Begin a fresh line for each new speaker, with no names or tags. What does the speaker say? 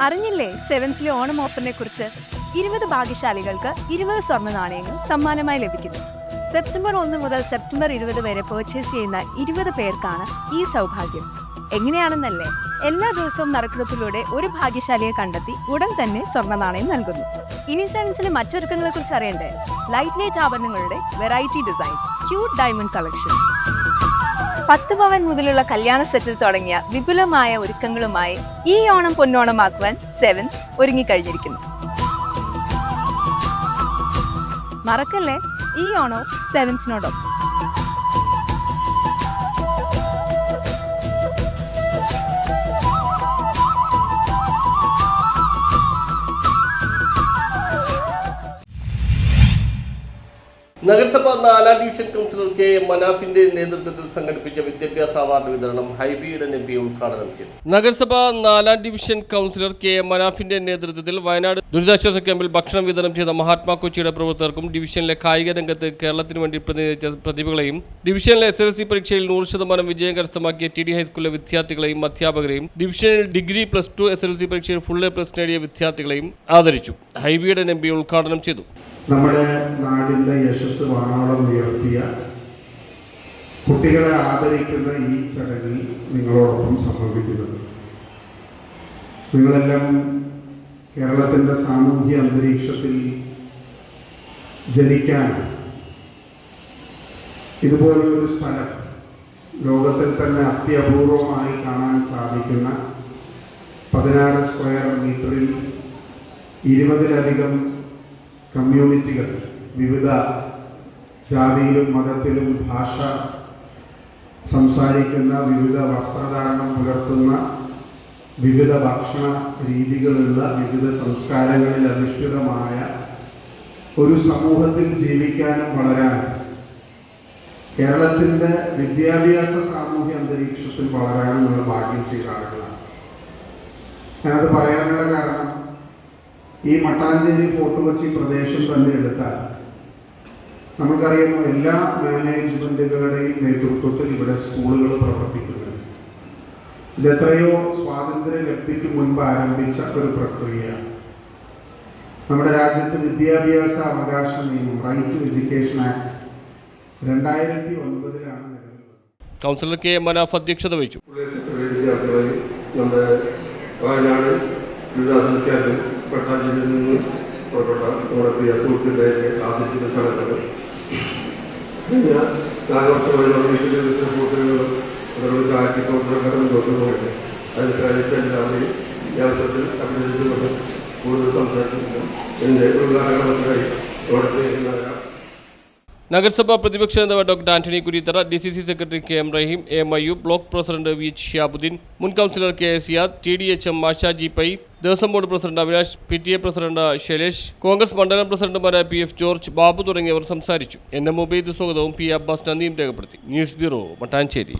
അറിഞ്ഞില്ലേ സെവൻസിലെ ഓണം ഓഫറിനെ കുറിച്ച്? 20 ഭാഗ്യശാലികൾക്ക് 20 സ്വർണ്ണ നാണയങ്ങൾ സമ്മാനമായി ലഭിക്കുന്നു. സെപ്റ്റംബർ 1 മുതൽ സെപ്റ്റംബർ 20 വരെ പർച്ചേസ് ചെയ്യുന്ന 20 പേർക്കാണ് ഈ സൗഭാഗ്യം. എങ്ങനെയാണെന്നല്ലേ? എല്ലാ ദിവസവും നറുക്കെടുപ്പിലൂടെ ഒരു ഭാഗ്യശാലിയെ കണ്ടെത്തി ഉടൻ തന്നെ സ്വർണ്ണ നാണയം നൽകുന്നു. ഇനി സെവൻസിലെ മറ്റൊരുക്കങ്ങളെ കുറിച്ച് അറിയണ്ടേ? ലൈറ്റ് വെയ്റ്റ് ആഭരണങ്ങളുടെ variety design, cute diamond collection, 10 പവൻ മുതലുള്ള കല്യാണ സെറ്റിൽ തുടങ്ങിയ വിപുലമായ ഒരുക്കങ്ങളുമായി ഈ ഓണം പൊന്നോണമാക്കുവാൻ സെവൻസ് ഒരുങ്ങിക്കഴിഞ്ഞിരിക്കുന്നു. മറക്കല്ലേ, ഈ ഓണം സെവൻസിനോടൊപ്പം.
നഗരസഭ 4ാം ഡിവിഷൻ കൗൺസിലർ കെ എം മനാഫിന്റെ നേതൃത്വത്തിൽ സംഘടിപ്പിച്ച വിദ്യാഭ്യാസ അവാർഡ് വിതരണം ഹൈബിയുടെ എംപി ഉദ്ഘാടനം ചെയ്തു. നഗരസഭ 4ാം ഡിവിഷൻ കൗൺസിലർ കെ എം മനാഫിന്റെ നേതൃത്വത്തിൽ വയനാട് ദുരിതാശ്വാസ ക്യാമ്പിൽ ഭക്ഷണം വിതരണം ചെയ്ത മഹാത്മാ കൊച്ചിയുടെ പ്രവർത്തകർക്കും ഡിവിഷനിലെ കായിക രംഗത്ത് കേരളത്തിന് വേണ്ടി പ്രതിനിധീകരിച്ച പ്രതിഭകളെയും ഡിവിഷനിലെ SSLC പരീക്ഷയിൽ 100% വിജയം കരസ്ഥമാക്കിയ TD ഹൈസ്കൂളിലെ വിദ്യാർത്ഥികളെയും അധ്യാപകരെയും ഡിവിഷനിൽ ഡിഗ്രി +2 SSLC പരീക്ഷയിൽ ഫുൾ A+ നേടിയ വിദ്യാർത്ഥികളെയും ആദരിച്ചു. ഹൈബിയുടെ എംപി ഉദ്ഘാടനം ചെയ്തു.
നമ്മുടെ നാടിൻ്റെ യശസ് വാനോളം ഉയർത്തിയ കുട്ടികളെ ആദരിക്കുന്ന ഈ ചടങ്ങിൽ നിങ്ങളോടൊപ്പം സംഭവിക്കുന്നത്, നിങ്ങളെല്ലാം കേരളത്തിൻ്റെ സാമൂഹ്യ അന്തരീക്ഷത്തിൽ ജനിക്കാൻ ഇതുപോലൊരു സ്ഥലം ലോകത്തിൽ തന്നെ അത്യപൂർവമായി കാണാൻ സാധിക്കുന്ന 16 സ്ക്വയർ മീറ്ററിൽ 20-ലധികം കമ്മ്യൂണിറ്റികൾ, വിവിധ ജാതിയിലും മതത്തിലും ഭാഷ സംസാരിക്കുന്ന, വിവിധ വസ്ത്രധാരണം പുലർത്തുന്ന, വിവിധ ഭക്ഷണ രീതികളുള്ള, വിവിധ സംസ്കാരങ്ങളിൽ അധിഷ്ഠിതമായ ഒരു സമൂഹത്തിൽ ജീവിക്കാനും വളരാനും കേരളത്തിൻ്റെ വിദ്യാഭ്യാസ സാമൂഹ്യ അന്തരീക്ഷത്തിൽ വളരാനുള്ള ഭാഗ്യം ചെയ്ത ആളുകളാണ്. ഞാനത് പറയാനുള്ള കാരണം, ഈ മട്ടാഞ്ചേരി ഫോർട്ട് കൊച്ചി പ്രദേശം തന്നെ എടുത്താൽ നമുക്കറിയാമോ, എല്ലാ മാനേജ്മെൻറ്റുകളുടെയും നേതൃത്വത്തിൽ ഇവിടെ സ്കൂളുകൾ പ്രവർത്തിക്കുന്നുണ്ട്. ഇതെത്രയോ സ്വാതന്ത്ര്യലബ്ധിക്ക് മുൻപ് ആരംഭിച്ച ഒരു പ്രക്രിയയാണ്. നമ്മുടെ രാജ്യത്ത് വിദ്യാഭ്യാസ അവകാശ നിയമം, right to education act 2009
councillor K M Manaf അധ്യക്ഷത വഹിച്ചു.
നമ്മുടെ വയനാട് ദുരിതാശ്വാസ പട്ടാഞ്ചേരിയിൽ നിന്ന് പുറപ്പെട്ട നമ്മുടെ പ്രിയ സുഹൃത്തിൻ്റെ ആദ്യത്തെ സ്ഥലത്താണ്. കഴിഞ്ഞ 4 വർഷമായി സുഹൃത്തുക്കളും അവരുടെ ചായക്ക് പ്രവർത്തനങ്ങളും കൊണ്ടുപോയിട്ട് അതിനനുസരിച്ച് എല്ലാവരെയും ഈ അവസരത്തിൽ അഭിനന്ദിച്ചുകൊണ്ട് കൂടുതൽ സംസാരിക്കുന്നു. എൻ്റെ ഉദ്ഘാടനത്തിനായി അവിടുത്തെ
നഗരസഭാ പ്രതിപക്ഷ നേതാവ് doctor Antony Kureethara, DCC secretary K M Rahim, AMIU block president VH Shiyabuddin, മുൻ കൗൺസിലർ KA സിയാദ്, TDHM മാഷ G Pai, Devaswom board president Avinash, PTA president Shailesh, Congress മണ്ഡലം പ്രസിഡന്റുമാരായ PF ജോർജ്, ബാബു തുടങ്ങിയവർ സംസാരിച്ചു. NM ഉബൈദ് സ്വാഗതവും P. അബ്ബാസ് നന്ദിയും രേഖപ്പെടുത്തി. News bureau, Mattancherry.